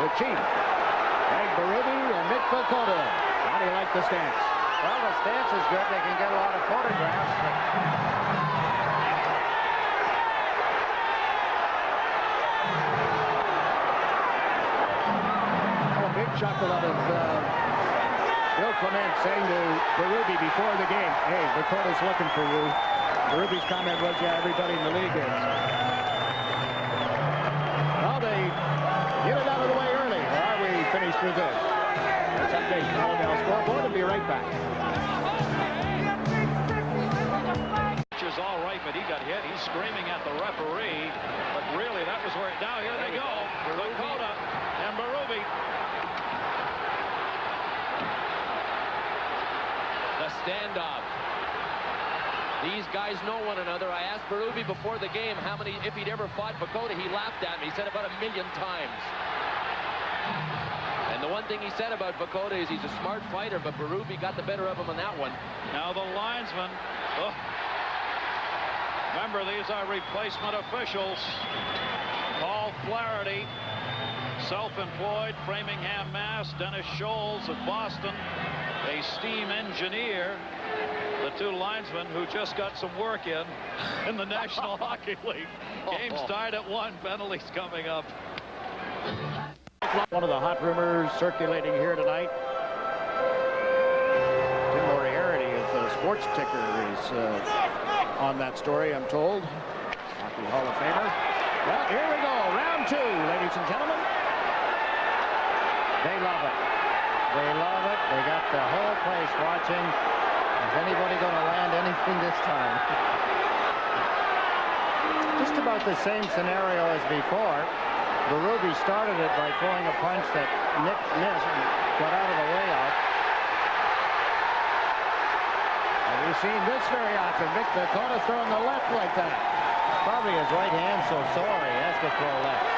the Chief, Berube, and Mick Vukota. How do you like the stance? Well, the stance is good. They can get a lot of photographs. A big chuckle out of Bill Clement saying to Berube before the game, hey, Vukota's looking for you. Berube's comment was, yeah, everybody in the league is. Well, they get it out of the way early. Are we finished with this? Let's update the Alabama scoreboard and be right back. Pitcher's all right, but he got hit. He's screaming at the referee, but really that was where. Now here they go. Vukota and Berube. The standoff. These guys know one another. I asked Berube before the game how many, if he'd ever fought Vukota. He laughed at me. He said about 1 million times. And the one thing he said about Vukota is he's a smart fighter, but Berube got the better of him on that one. Now the linesman. Oh. Remember, these are replacement officials. Paul Flaherty, self-employed, Framingham, Mass. Dennis Scholes of Boston, a steam engineer. The two linesmen who just got some work in the National Hockey League. Game's tied at 1. Penalties coming up. One of the hot rumors circulating here tonight. Tim Moriarty of the Sports Ticker is on that story, I'm told. Hockey Hall of Famer. Well, here we go. Round 2, ladies and gentlemen. They love it. They love it. They got the whole place watching. Is anybody going to land anything this time? Just about the same scenario as before. Berube started it by throwing a punch that Nick missed and got out of the way of. Have you seen this very often? Mick Vukota throwing the left like that. Probably his right hand so sore he has to throw left.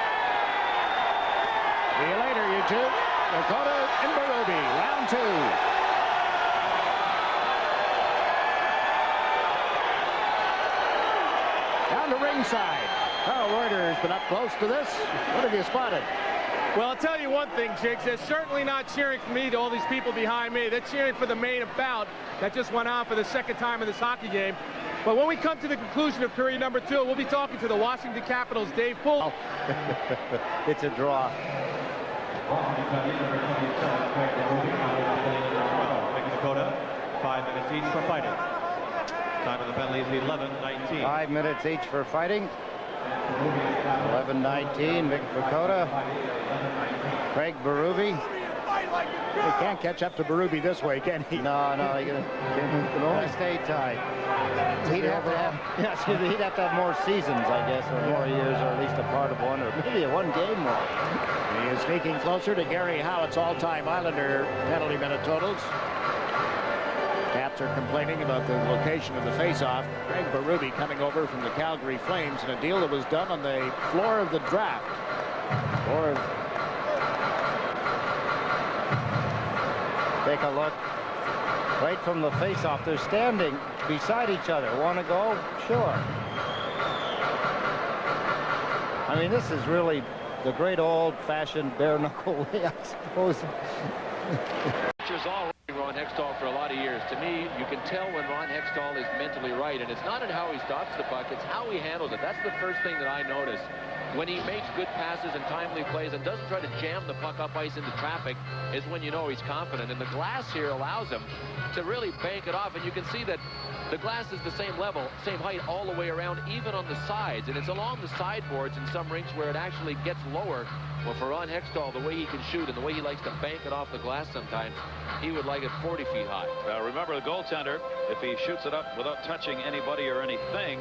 See you later, you two. Vukota and Berube, round 2. Down to ringside. Carl Reuter's been up close to this. What have you spotted? Well, I'll tell you one thing, Jigs. They're certainly not cheering for me to all these people behind me. They're cheering for the main bout that just went on for the second time in this hockey game. But when we come to the conclusion of period number 2, we'll be talking to the Washington Capitals' Dave Poole. It's a draw. Mick Vukota, 5 minutes each for fighting. Time of the penalty is 11:19. 5 minutes each for fighting. 11:19. Mick Vukota. Craig Berube. He can't catch up to Berube this way, can he? No, he can only stay tied. He'd have to have, he'd have to have more seasons, I guess, or more years, or at least a part of one, or maybe one game more. He is sneaking closer to Gary Howitt's all-time Islander penalty minute totals. Caps are complaining about the location of the face-off. Craig Berube coming over from the Calgary Flames in a deal that was done on the floor of the draft. Take a look. Right from the face-off. They're standing beside each other. Want to go? Sure. I mean, this is really the great old-fashioned bare-knuckle way, I suppose. Ron Hextall for a lot of years. To me, you can tell when Ron Hextall is mentally right, and it's not in how he stops the puck, it's how he handles it. That's the first thing that I notice. When he makes good passes and timely plays and doesn't try to jam the puck up ice into traffic is when you know he's confident. And the glass here allows him to really bank it off, and you can see that the glass is the same level, same height all the way around, even on the sides. And it's along the sideboards in some rinks where it actually gets lower. Well, for Ron Hextall, the way he can shoot and the way he likes to bank it off the glass sometimes, he would like it 40 feet high. Remember, the goaltender, if he shoots it up without touching anybody or anything,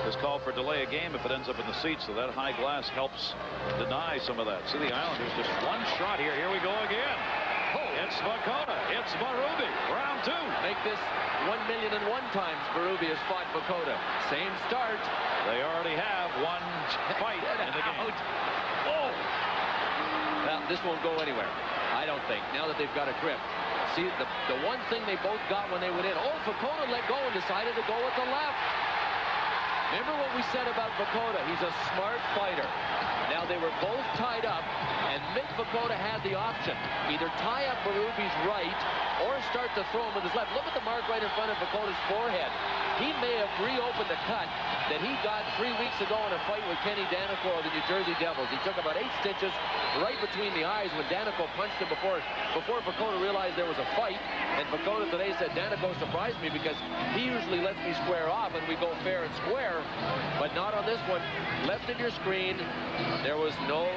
is called for delay a game if it ends up in the seats. So that high glass helps deny some of that. See, the Islanders just one shot here. Here we go again. It's Vukota. It's Berube. Round 2. Make this 1,000,001 times Berube has fought Vukota. Same start. They already have one fight in the game. Oh! Well, this won't go anywhere, I don't think, now that they've got a grip. See, the one thing they both got when they went in. Oh, Vukota let go and decided to go with the left. Remember what we said about Vukota? He's a smart fighter. Now, they were both tied up, and Mick Vukota had the option. Either tie up Berube's right or start to throw him with his left. Look at the mark right in front of Vukota's forehead. He may have reopened the cut that he got 3 weeks ago in a fight with Kenny Danico of the New Jersey Devils. He took about 8 stitches right between the eyes when Danico punched him before Vukota realized there was a fight. And Vukota today said, Danico surprised me because he usually lets me square off and we go fair and square, but not on this one. Left in your screen. There was no,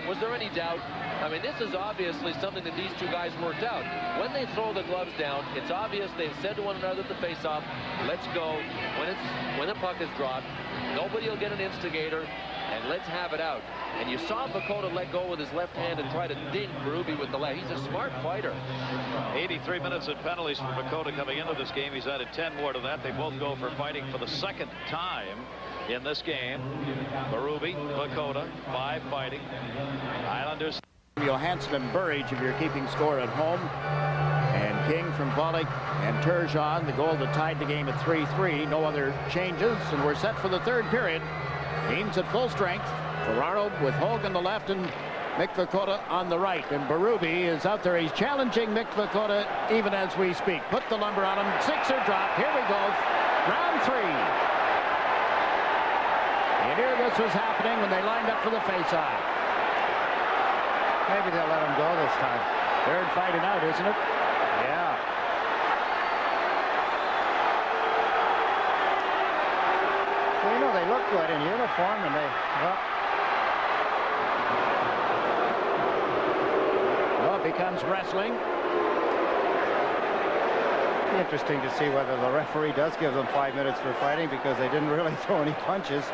was there any doubt? I mean, this is obviously something that these two guys worked out. When they throw the gloves down, it's obvious they've said to one another at the face-off, let's go. When the puck is dropped, nobody will get an instigator, and let's have it out. And you saw Vukota let go with his left hand and try to ding Berube with the left. He's a smart fighter. 83 minutes of penalties for Vukota coming into this game. He's added 10 more to that. They both go for fighting for the second time in this game. Berube, Vukota, 5 fighting. Islanders. Johansson and Burridge, if you're keeping score at home. And King from Volek and Turgeon, the goal that tied the game at 3-3. No other changes, and we're set for the third period. Teams at full strength. Ferraro with Hogue on the left and Mick Vukota on the right. And Berube is out there. He's challenging Mick Vukota even as we speak. Put the lumber on him. Sixer drop. Here we go. Round 3. You knew this was happening when they lined up for the face-off. Maybe they'll let him go this time. Third fighting out, isn't it? Yeah. Well, you know, they look good in uniform, and they... Well, it becomes wrestling. Interesting to see whether the referee does give them 5 minutes for fighting, because they didn't really throw any punches.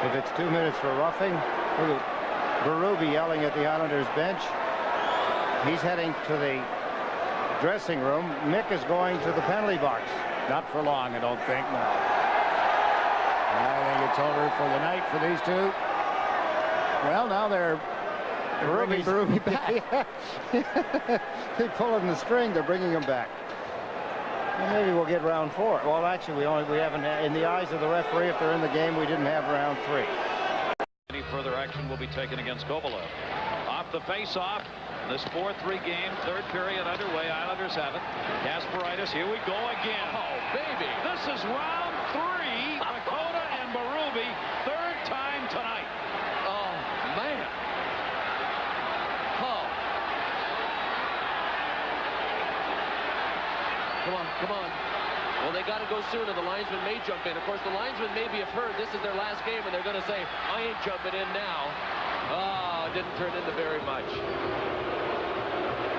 If it's 2 minutes for roughing, look at Berube yelling at the Islanders bench. He's heading to the dressing room. Mick is going to the penalty box. Not for long, I don't think. No. I think it's over for the night for these two. Well, now they're bringing Berube back. They're pulling the string. They're bringing him back. Well, maybe we'll get round 4. Well, actually, we haven't. In the eyes of the referee, if they're in the game, we didn't have round 3. Any further action will be taken against Kovalev. Off the face-off. This 4-3 game, third period underway. Islanders have it. Kasparaitis, here we go again. Oh, baby. This is round 3. Vukota and Berube, third time tonight. Oh, man. Oh. Come on, come on. Well, they got to go sooner. The linesman may jump in. Of course, the linesman maybe have heard this is their last game, and they're going to say, I ain't jumping in now. Oh, didn't turn into very much.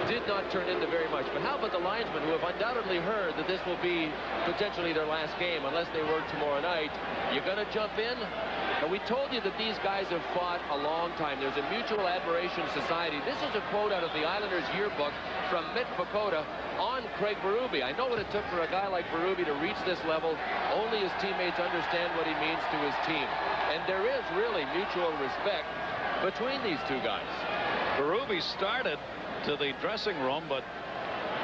Did not turn into very much. But how about the linesmen who have undoubtedly heard that this will be potentially their last game unless they work tomorrow night? You're going to jump in? And we told you that these guys have fought a long time. There's a mutual admiration society. This is a quote out of the Islanders yearbook from Mick Vukota on Craig Berube. I know what it took for a guy like Berube to reach this level. Only his teammates understand what he means to his team. And there is really mutual respect between these two guys. Berube started to the dressing room, but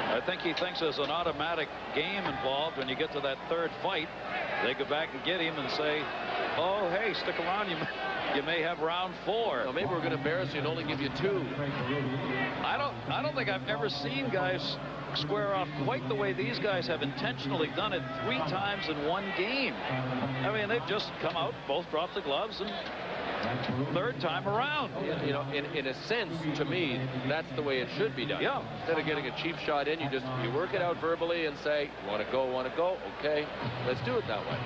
I think he thinks there's an automatic game involved. When you get to that third fight, they go back and get him and say, oh, hey, stick around. You may have round 4. Well, maybe we're going to embarrass you and only give you 2. I don't think I've ever seen guys square off quite the way these guys have intentionally done it 3 times in one game. I mean, they've just come out, both dropped the gloves, and third time around. You know, in a sense, to me, that's the way it should be done. Yeah. Instead of getting a cheap shot in, you work it out verbally and say, want to go, okay, let's do it that way.